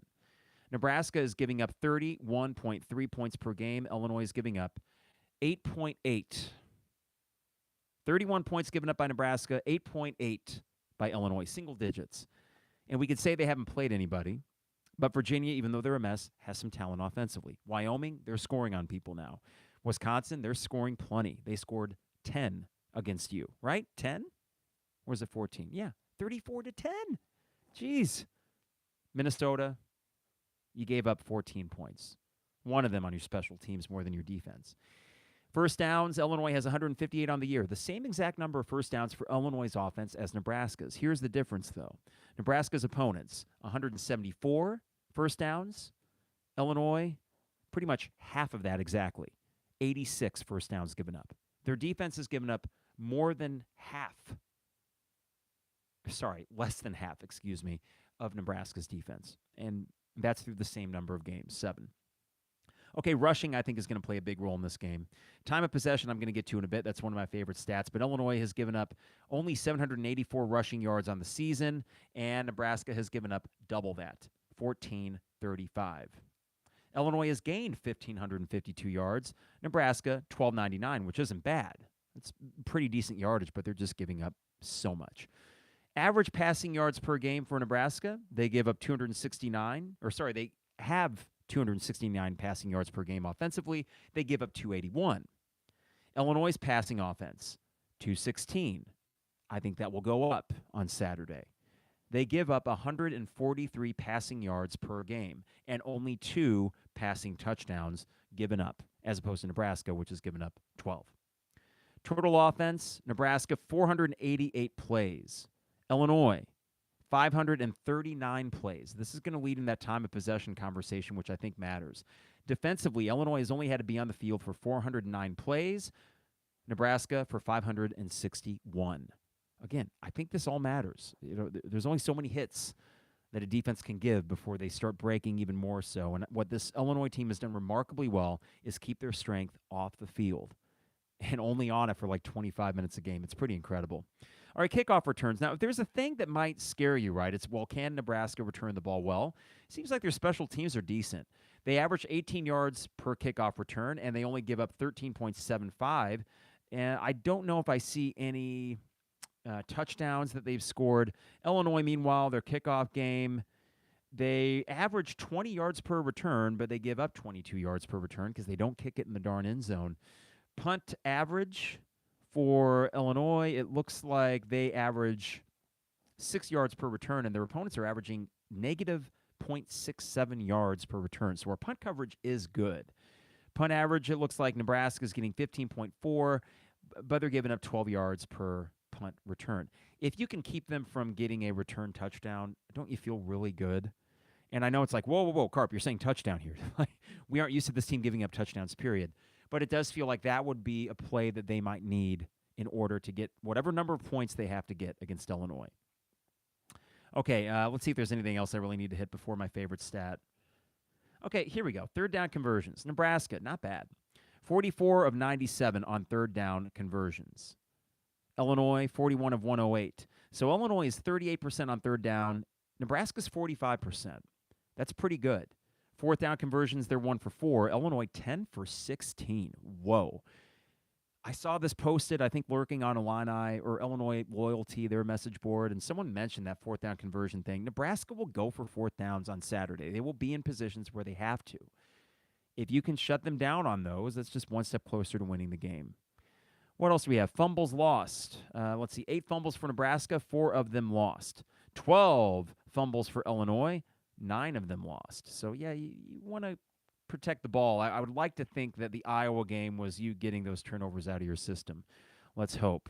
Nebraska is giving up 31.3 points per game. Illinois is giving up 8.8. 31 points given up by Nebraska, 8.8 by Illinois, single digits. And we could say they haven't played anybody, but Virginia, even though they're a mess, has some talent offensively. Wyoming, they're scoring on people now. Wisconsin, they're scoring plenty. They scored 10 against you, right? 10? Or is it 14? Yeah, 34-10. Jeez. Minnesota, you gave up 14 points. One of them on your special teams more than your defense. First downs, Illinois has 158 on the year. The same exact number of first downs for Illinois' offense as Nebraska's. Here's the difference, though. Nebraska's opponents, 174 first downs. Illinois, pretty much half of that exactly. 86 first downs given up. Their defense has given up more than half. Less than half, of Nebraska's defense. And that's through the same number of games, 7. Okay, rushing, I think, is going to play a big role in this game. Time of possession, I'm going to get to in a bit. That's one of my favorite stats. But Illinois has given up only 784 rushing yards on the season, and Nebraska has given up double that, 1,435. Illinois has gained 1,552 yards. Nebraska, 1,299, which isn't bad. It's pretty decent yardage, but they're just giving up so much. Average passing yards per game for Nebraska, they give up 269. They have 269 passing yards per game offensively. They give up 281. Illinois' passing offense, 216. I think that will go up on Saturday. They give up 143 passing yards per game and only 2 passing touchdowns given up, as opposed to Nebraska, which has given up 12. Total offense, Nebraska, 488 plays. Illinois, 539 plays. This is going to lead in that time of possession conversation, which I think matters. Defensively, Illinois has only had to be on the field for 409 plays. Nebraska for 561. Again, I think this all matters. There's only so many hits that a defense can give before they start breaking even more so. And what this Illinois team has done remarkably well is keep their strength off the field and only on it for like 25 minutes a game. It's pretty incredible. All right, kickoff returns. Now, if there's a thing that might scare you, right, it's, can Nebraska return the ball well? It seems like their special teams are decent. They average 18 yards per kickoff return, and they only give up 13.75. And I don't know if I see any touchdowns that they've scored. Illinois, meanwhile, their kickoff game, they average 20 yards per return, but they give up 22 yards per return because they don't kick it in the darn end zone. Punt average for Illinois, it looks like they average 6 yards per return, and their opponents are averaging negative 0.67 yards per return. So our punt coverage is good. Punt average, it looks like Nebraska's getting 15.4, but they're giving up 12 yards per punt return. If you can keep them from getting a return touchdown, don't you feel really good? And I know it's like, whoa, Carp, you're saying touchdown here. We aren't used to this team giving up touchdowns, period. But it does feel like that would be a play that they might need in order to get whatever number of points they have to get against Illinois. Okay, let's see if there's anything else I really need to hit before my favorite stat. Okay, here we go. Third down conversions. Nebraska, not bad. 44 of 97 on third down conversions. Illinois, 41 of 108. So Illinois is 38% on third down. Nebraska's 45%. That's pretty good. Fourth down conversions, they're 1 for 4. Illinois, 10 for 16. Whoa. I saw this posted, I think, lurking on Illini or Illinois Loyalty, their message board, and someone mentioned that fourth down conversion thing. Nebraska will go for fourth downs on Saturday. They will be in positions where they have to. If you can shut them down on those, that's just one step closer to winning the game. What else do we have? Fumbles lost. Let's see, 8 fumbles for Nebraska, 4 of them lost. 12 fumbles for Illinois, 9 of them lost. So, yeah, you want to protect the ball. I would like to think that the Iowa game was you getting those turnovers out of your system. Let's hope.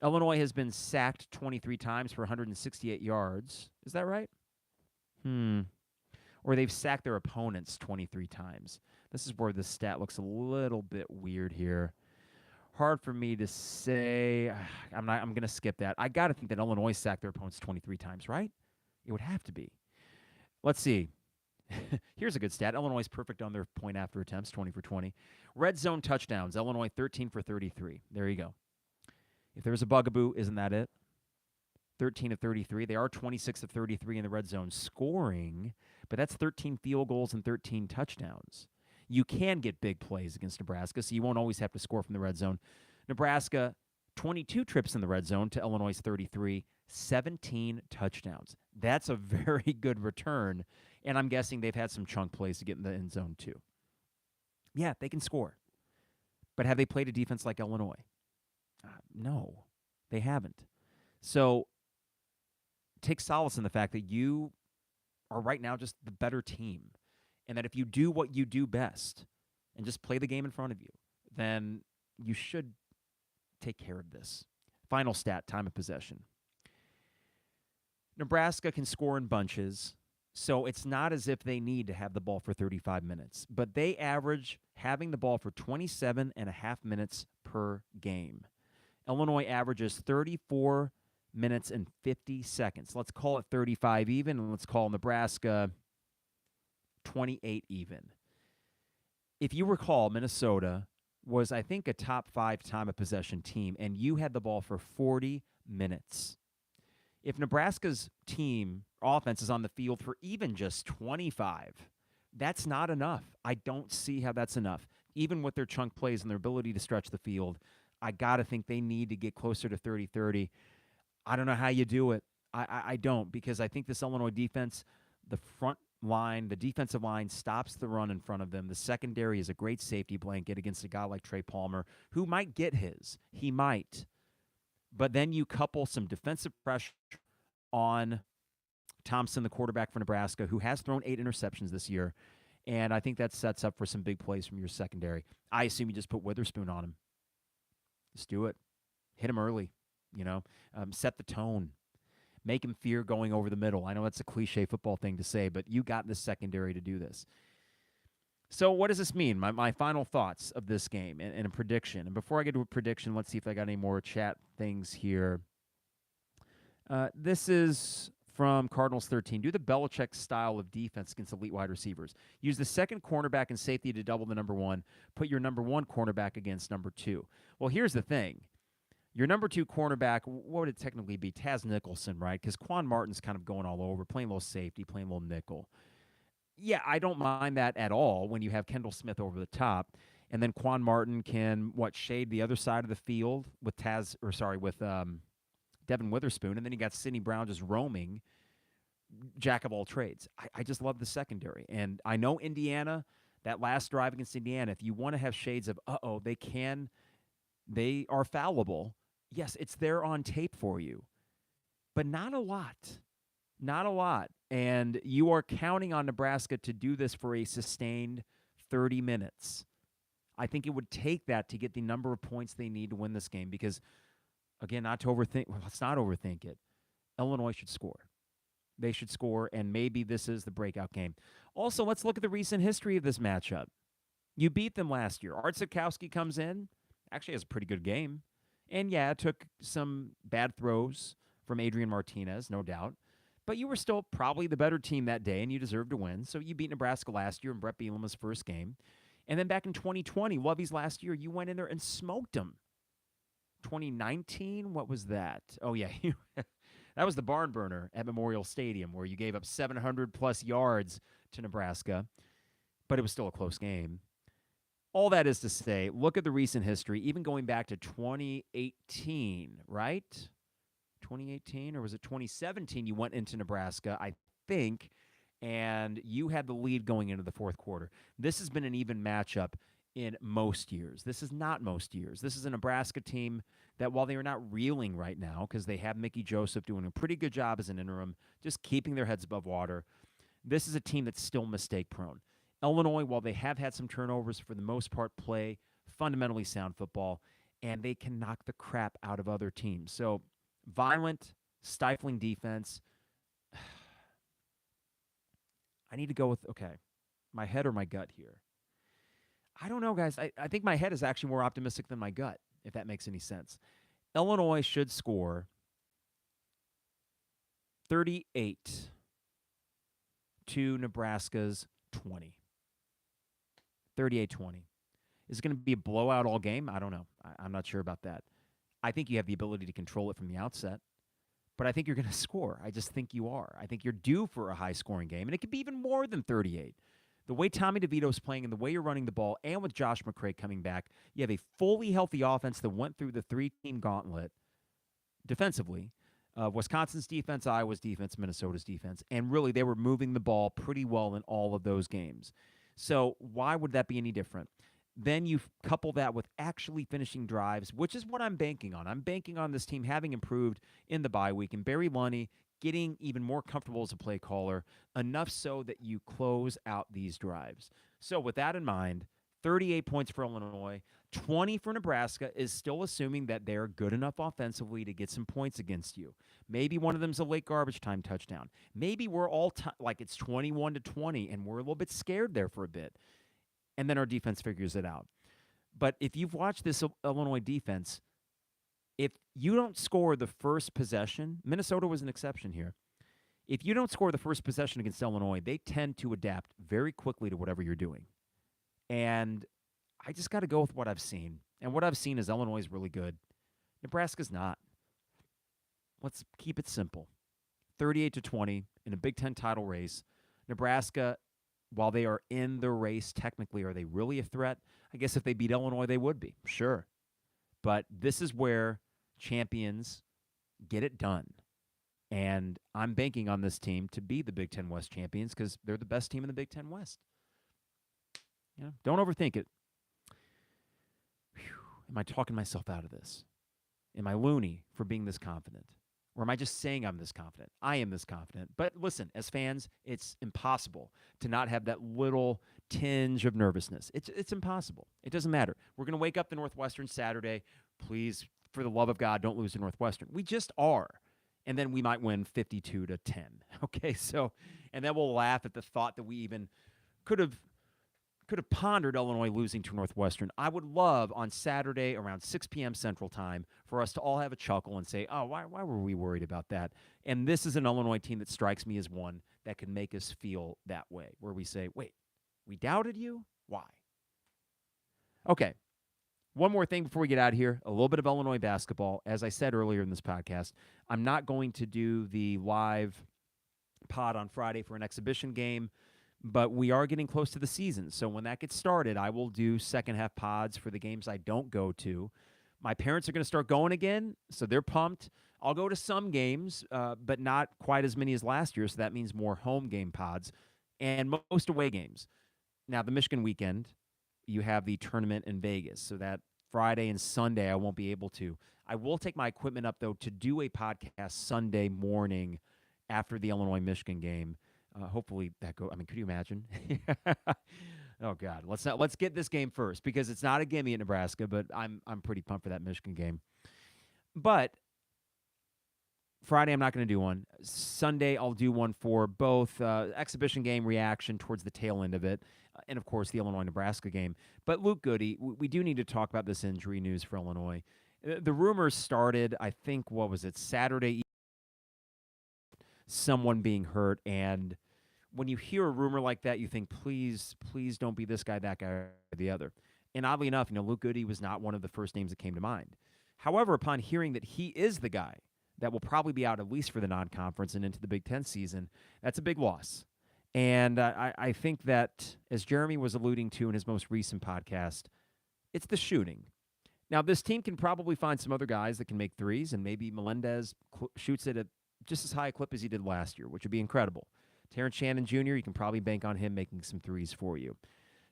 Illinois has been sacked 23 times for 168 yards. Is that right? Or they've sacked their opponents 23 times. This is where this stat looks a little bit weird here. Hard for me to say. I'm going to skip that. I got to think that Illinois sacked their opponents 23 times, right? It would have to be. Let's see. Here's a good stat. Illinois is perfect on their point after attempts, 20 for 20. Red zone touchdowns. Illinois 13 for 33. There you go. If there's a bugaboo, isn't that it? 13 of 33. They are 26 of 33 in the red zone scoring, but that's 13 field goals and 13 touchdowns. You can get big plays against Nebraska, so you won't always have to score from the red zone. Nebraska, 22 trips in the red zone to Illinois' 33, 17 touchdowns. That's a very good return, and I'm guessing they've had some chunk plays to get in the end zone too. Yeah, they can score. But have they played a defense like Illinois? No, they haven't. So take solace in the fact that you are right now just the better team, and that if you do what you do best and just play the game in front of you, then you should take care of this. Final stat, time of possession. Nebraska can score in bunches, so it's not as if they need to have the ball for 35 minutes, but they average having the ball for 27 and a half minutes per game. Illinois averages 34 minutes and 50 seconds. Let's call it 35 even, and let's call Nebraska 28 even. If you recall, Minnesota was, I think, a top 5 time of possession team, and you had the ball for 40 minutes. If Nebraska's team offense is on the field for even just 25, that's not enough. I don't see how that's enough. Even with their chunk plays and their ability to stretch the field, I got to think they need to get closer to 30-30. I don't know how you do it. I don't, because I think this Illinois defense, the front line, the defensive line stops the run in front of them. The secondary is a great safety blanket against a guy like Trey Palmer, who might get his. He might. But then you couple some defensive pressure on Thompson, the quarterback for Nebraska, who has thrown 8 interceptions this year, and I think that sets up for some big plays from your secondary. I assume you just put Witherspoon on him. Just do it. Hit him early, set the tone. Make him fear going over the middle. I know that's a cliche football thing to say, but you got the secondary to do this. So what does this mean? My final thoughts of this game and a prediction. And before I get to a prediction, let's see if I got any more chat things here. This is from Cardinals 13. Do the Belichick style of defense against elite wide receivers. Use the second cornerback and safety to double the number one. Put your number one cornerback against number two. Well, here's the thing. Your number two cornerback, what would it technically be? Taz Nicholson, right? Because Quan Martin's kind of going all over, playing a little safety, playing a little nickel. Yeah, I don't mind that at all when you have Kendall Smith over the top. And then Quan Martin can, shade the other side of the field with Devin Witherspoon. And then you got Sidney Brown just roaming, jack of all trades. I just love the secondary. And I know Indiana, that last drive against Indiana, if you want to have shades of, they are fallible. Yes, it's there on tape for you, but not a lot. Not a lot. And you are counting on Nebraska to do this for a sustained 30 minutes. I think it would take that to get the number of points they need to win this game because, again, let's not overthink it. Illinois should score. They should score, and maybe this is the breakout game. Also, let's look at the recent history of this matchup. You beat them last year. Art Sikowski comes in, actually has a pretty good game. And, yeah, it took some bad throws from Adrian Martinez, no doubt. But you were still probably the better team that day, and you deserved to win. So you beat Nebraska last year in Brett Bielema's first game. And then back in 2020, Lovey's last year, you went in there and smoked them. 2019, what was that? Oh, yeah, that was the barn burner at Memorial Stadium where you gave up 700-plus yards to Nebraska. But it was still a close game. All that is to say, look at the recent history, even going back to 2018, right? 2018, or was it 2017 you went into Nebraska, I think, and you had the lead going into the fourth quarter. This has been an even matchup in most years. This is not most years. This is a Nebraska team that, while they are not reeling right now, because they have Mickey Joseph doing a pretty good job as an interim, just keeping their heads above water, this is a team that's still mistake-prone. Illinois, while they have had some turnovers, for the most part, play fundamentally sound football, and they can knock the crap out of other teams. So, violent, stifling defense. I need to go with, my head or my gut here. I don't know, guys. I think my head is actually more optimistic than my gut, if that makes any sense. Illinois should score 38 to Nebraska's 20. 38-20. Is it going to be a blowout all game? I don't know. I'm not sure about that. I think you have the ability to control it from the outset, but I think you're going to score. I just think you are. I think you're due for a high-scoring game, and it could be even more than 38. The way Tommy DeVito's playing and the way you're running the ball, and with Josh McCray coming back, you have a fully healthy offense that went through the three-team gauntlet defensively. Wisconsin's defense, Iowa's defense, Minnesota's defense, and really they were moving the ball pretty well in all of those games. So why would that be any different? Then you couple that with actually finishing drives, which is what I'm banking on. I'm banking on this team having improved in the bye week and Barry Lunny getting even more comfortable as a play caller, enough so that you close out these drives. So with that in mind, 38 points for Illinois, 20 for Nebraska is still assuming that they're good enough offensively to get some points against you. Maybe one of them's a late garbage time touchdown. Maybe we're all like it's 21-20 and we're a little bit scared there for a bit. And then our defense figures it out. But if you've watched this Illinois defense, if you don't score the first possession, Minnesota was an exception here. If you don't score the first possession against Illinois, they tend to adapt very quickly to whatever you're doing. And I just got to go with what I've seen. And what I've seen is Illinois is really good. Nebraska's not. Let's keep it simple. 38-20 in a Big Ten title race. Nebraska, while they are in the race technically, are they really a threat? I guess if they beat Illinois, they would be. Sure. But this is where champions get it done. And I'm banking on this team to be the Big Ten West champions because they're the best team in the Big Ten West. You know, don't overthink it. Whew. Am I talking myself out of this? Am I loony for being this confident? Or am I just saying I'm this confident? I am this confident. But listen, as fans, it's impossible to not have that little tinge of nervousness. It's impossible. It doesn't matter. We're going to wake up to Northwestern Saturday. Please, for the love of God, don't lose to Northwestern. We just are. And then we might win 52-10. Okay, so, and then we'll laugh at the thought that we even could have pondered Illinois losing to Northwestern. I would love on Saturday around 6 p.m. Central Time for us to all have a chuckle and say, oh, why were we worried about that? And this is an Illinois team that strikes me as one that can make us feel that way, where we say, wait, we doubted you? Why? Okay, one more thing before we get out of here, a little bit of Illinois basketball. As I said earlier in this podcast, I'm not going to do the live pod on Friday for an exhibition game, but we are getting close to the season. So when that gets started, I will do second half pods for the games I don't go to. My parents are going to start going again, so they're pumped. I'll go to some games, but not quite as many as last year, so that means more home game pods and most away games. Now, the Michigan weekend, you have the tournament in Vegas, so that Friday and Sunday I won't be able to. I will take my equipment up, though, to do a podcast Sunday morning after the Illinois-Michigan game. Hopefully that goes. I mean, could you imagine? Oh God, let's get this game first because it's not a gimme at Nebraska, but I'm pretty pumped for that Michigan game. But Friday I'm not going to do one. Sunday I'll do one for both exhibition game reaction towards the tail end of it, and of course the Illinois-Nebraska game. But Luke Goode, we do need to talk about this injury news for Illinois. The rumors started, I think, what was it, Saturday? Someone being hurt, and when you hear a rumor like that, you think, please don't be this guy, that guy, or the other. And oddly enough, Luke Goode was not one of the first names that came to mind. However, upon hearing that he is the guy that will probably be out at least for the non-conference and into the Big Ten season, that's a big loss. And I think that, as Jeremy was alluding to in his most recent podcast, it's the shooting. Now, this team can probably find some other guys that can make threes, and maybe Melendez shoots it at just as high a clip as he did last year, which would be incredible. Terrence Shannon Jr., you can probably bank on him making some threes for you.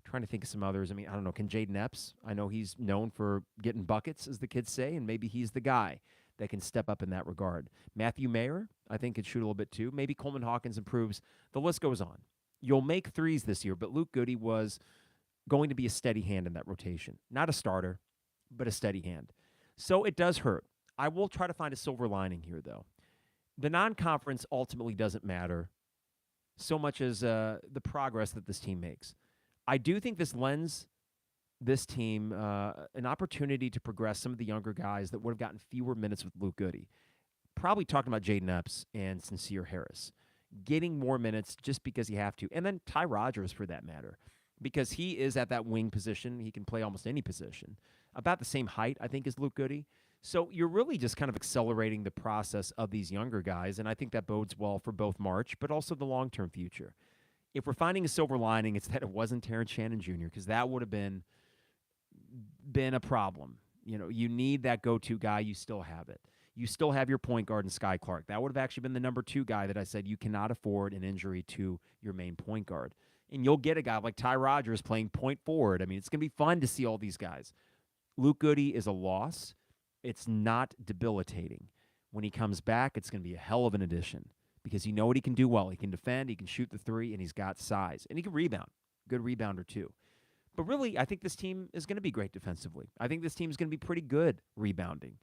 Trying to think of some others. I mean, I don't know. Can Jaden Epps? I know he's known for getting buckets, as the kids say, and maybe he's the guy that can step up in that regard. Matthew Mayer, I think, could shoot a little bit too. Maybe Coleman Hawkins improves. The list goes on. You'll make threes this year, but Luke Goode was going to be a steady hand in that rotation. Not a starter, but a steady hand. So it does hurt. I will try to find a silver lining here, though. The non-conference ultimately doesn't matter so much as the progress that this team makes. I do think this lends this team an opportunity to progress some of the younger guys that would have gotten fewer minutes with Luke Goode. Probably talking about Jaden Epps and Sincere Harris. Getting more minutes just because you have to. And then Ty Rodgers, for that matter, because he is at that wing position. He can play almost any position. About the same height, I think, as Luke Goode. So you're really just kind of accelerating the process of these younger guys, and I think that bodes well for both March, but also the long-term future. If we're finding a silver lining, it's that it wasn't Terrence Shannon Jr., because that would have been a problem. You need that go-to guy. You still have it. You still have your point guard in Sky Clark. That would have actually been the number 2 guy that I said you cannot afford an injury to your main point guard. And you'll get a guy like Ty Rodgers playing point forward. I mean, it's going to be fun to see all these guys. Luke Goode is a loss. It's not debilitating. When he comes back, it's going to be a hell of an addition because you know what he can do well. He can defend, he can shoot the 3, and he's got size. And he can rebound. Good rebounder, too. But really, I think this team is going to be great defensively. I think this team is going to be pretty good rebounding.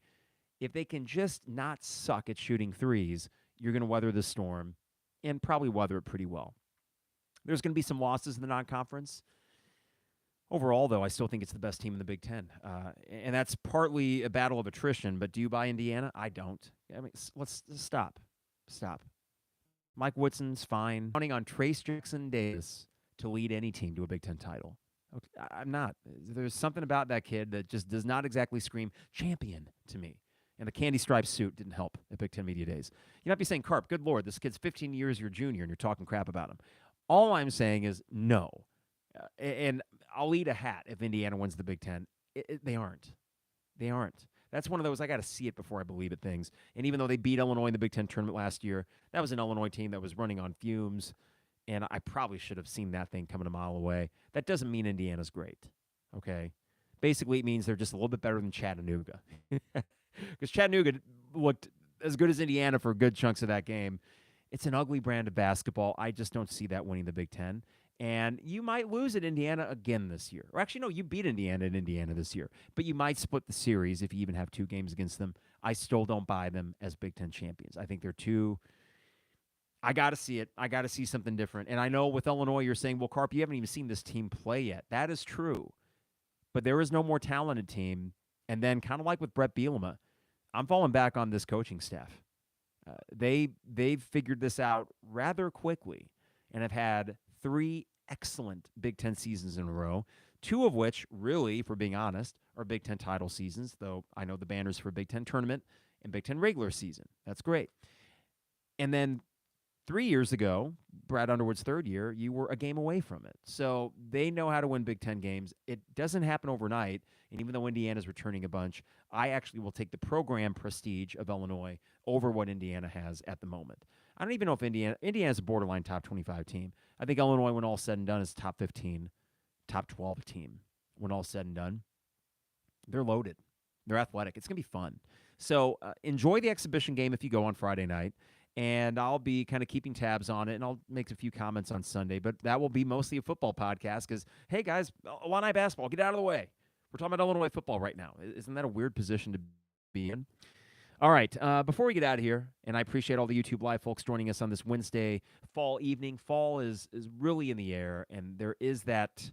If they can just not suck at shooting threes, you're going to weather the storm and probably weather it pretty well. There's going to be some losses in the non-conference. Overall, though, I still think it's the best team in the Big Ten. And that's partly a battle of attrition, but do you buy Indiana? I don't. I mean, let's stop. Mike Woodson's fine. Counting on Trace Jackson Davis to lead any team to a Big Ten title. Okay, I'm not. There's something about that kid that just does not exactly scream champion to me. And the candy striped suit didn't help at Big Ten Media Days. You might be saying, Carp, good Lord, this kid's 15 years your junior and you're talking crap about him. All I'm saying is no. And I'll eat a hat if Indiana wins the Big Ten. They aren't. They aren't. That's one of those I got to see it before I believe it things. And even though they beat Illinois in the Big Ten tournament last year, that was an Illinois team that was running on fumes. And I probably should have seen that thing coming a mile away. That doesn't mean Indiana's great. Okay? Basically, it means they're just a little bit better than Chattanooga. Because Chattanooga looked as good as Indiana for good chunks of that game. It's an ugly brand of basketball. I just don't see that winning the Big Ten. And you might lose at Indiana again this year. Or actually, no, you beat Indiana in Indiana this year. But you might split the series if you even have 2 games against them. I still don't buy them as Big Ten champions. I think they're too... I got to see it. I got to see something different. And I know with Illinois, you're saying, well, Carp, you haven't even seen this team play yet. That is true. But there is no more talented team. And then kind of like with Brett Bielema, I'm falling back on this coaching staff. They've figured this out rather quickly and have had 3 excellent Big Ten seasons in a row, 2 of which, really, if we're being honest, are Big Ten title seasons, though I know the banners for Big Ten tournament and Big Ten regular season. That's great. And then 3 years ago, Brad Underwood's 3rd year, you were a game away from it. So they know how to win Big Ten games. It doesn't happen overnight, and even though Indiana's returning a bunch, I actually will take the program prestige of Illinois over what Indiana has at the moment. I don't even know if Indiana's a borderline top 25 team. I think Illinois, when all said and done, is top 15, top 12 team. When all said and done, they're loaded. They're athletic. It's going to be fun. So enjoy the exhibition game if you go on Friday night. And I'll be kind of keeping tabs on it, and I'll make a few comments on Sunday. But that will be mostly a football podcast because, hey, guys, Illini basketball, get out of the way. We're talking about Illinois football right now. Isn't that a weird position to be in? All right, before we get out of here, and I appreciate all the YouTube Live folks joining us on this Wednesday fall evening. Fall is really in the air, and there is that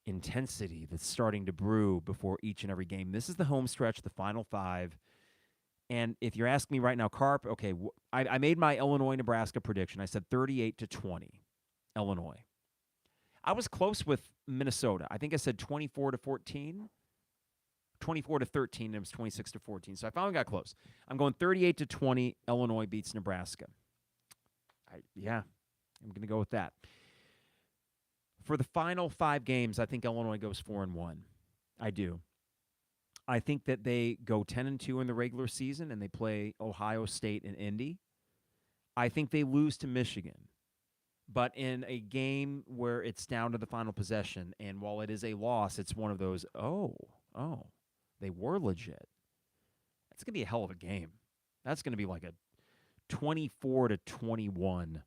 intensity that's starting to brew before each and every game. This is the home stretch, the Final 5. And if you're asking me right now, Carp, okay, I made my Illinois-Nebraska prediction. I said 38-20, Illinois. I was close with Minnesota. I think I said 24-14, 24-13, and it was 26-14. So I finally got close. I'm going 38-20, Illinois beats Nebraska. I'm going to go with that. For the final 5 games, I think Illinois goes 4-1. I do. I think that they go 10-2 in the regular season, and they play Ohio State and Indy. I think they lose to Michigan. But in a game where it's down to the final possession, and while it is a loss, it's one of those, they were legit. That's going to be a hell of a game. That's going to be like a 24-21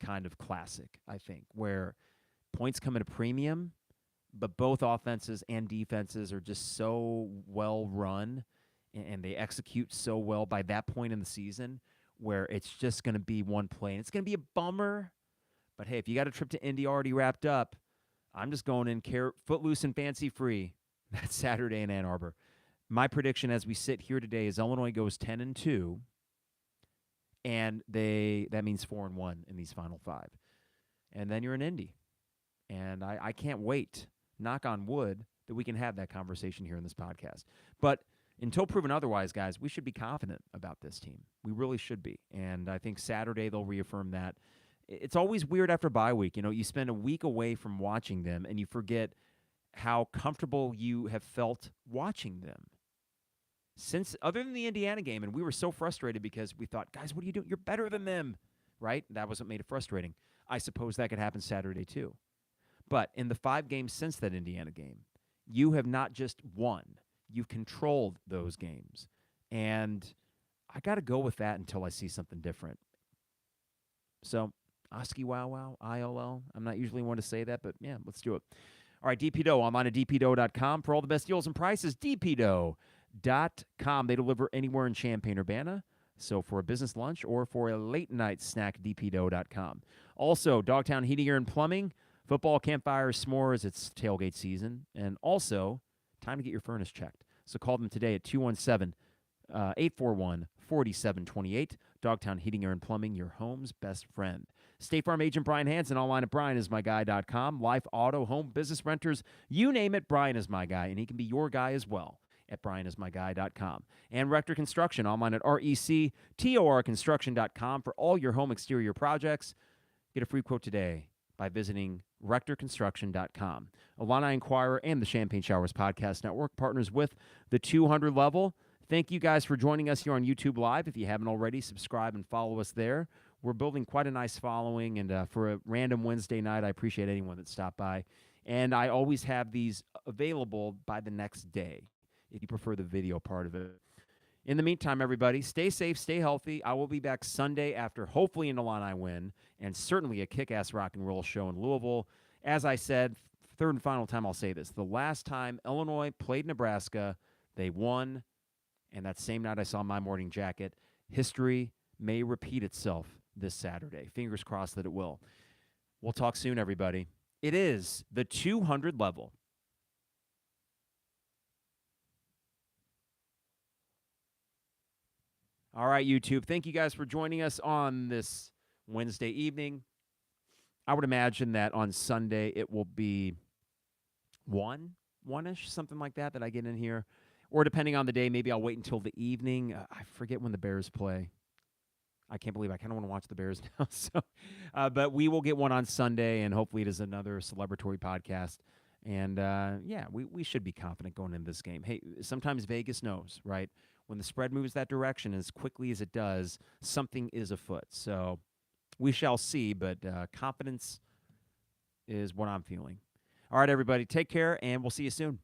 kind of classic, I think, where points come at a premium, but both offenses and defenses are just so well run, and they execute so well by that point in the season where it's just going to be one play. And it's going to be a bummer, but hey, if you got a trip to Indy already wrapped up, I'm just going in footloose and fancy-free. That's Saturday in Ann Arbor. My prediction as we sit here today is Illinois goes 10-2, and that means 4-1 in these final 5. And then you're in Indy. And I can't wait, knock on wood, that we can have that conversation here in this podcast. But Until proven otherwise, guys, we should be confident about this team. We really should be. And I think Saturday they'll reaffirm that. It's always weird after bye week. You spend a week away from watching them, and you forget how comfortable you have felt watching them. Other than the Indiana game, and we were so frustrated because we thought, guys, what are you doing? You're better than them, right? That was what made it frustrating. I suppose that could happen Saturday too. But in the 5 games since that Indiana game, you have not just won. You've controlled those games. And I got to go with that until I see something different. So, Oski Wow Wow, ILL. I'm not usually one to say that, but yeah, let's do it. All right, DPDough. I'm on at dpdough.com for all the best deals and prices. dpdough.com. They deliver anywhere in Champaign-Urbana. So for a business lunch or for a late night snack, dpdough.com. Also, Dogtown Heating, Air, and Plumbing. Football, campfires, s'mores. It's tailgate season. And also, time to get your furnace checked. So call them today at 217-841-4728. Dogtown Heating, Air, and Plumbing, your home's best friend. State Farm agent Brian Hansen, online at brianismyguy.com. Life, auto, home, business, renters, you name it, Brian is my guy, and he can be your guy as well at brianismyguy.com. And Rector Construction, online at rectorconstruction.com for all your home exterior projects. Get a free quote today by visiting rectorconstruction.com. Illini Inquirer and the Champagne Showers Podcast Network partners with the 200 Level. Thank you guys for joining us here on YouTube Live. If you haven't already, subscribe and follow us there. We're building quite a nice following, and for a random Wednesday night, I appreciate anyone that stopped by. And I always have these available by the next day, if you prefer the video part of it. In the meantime, everybody, stay safe, stay healthy. I will be back Sunday after hopefully an Illini win and certainly a kick-ass rock and roll show in Louisville. As I said, third and final time I'll say this. The last time Illinois played Nebraska, they won, and that same night I saw my morning jacket. History may repeat itself this Saturday. Fingers crossed that it will. We'll talk soon, everybody. It is the 200 Level. All right, YouTube. Thank you guys for joining us on this Wednesday evening. I would imagine that on Sunday it will be one-ish, something like that I get in here. Or depending on the day, maybe I'll wait until the evening. I forget when the Bears play. I can't believe I kind of want to watch the Bears now. So, but we will get one on Sunday, and hopefully it is another celebratory podcast. And, yeah, we should be confident going into this game. Hey, sometimes Vegas knows, right? When the spread moves that direction as quickly as it does, something is afoot. So we shall see, but confidence is what I'm feeling. All right, everybody, take care, and we'll see you soon.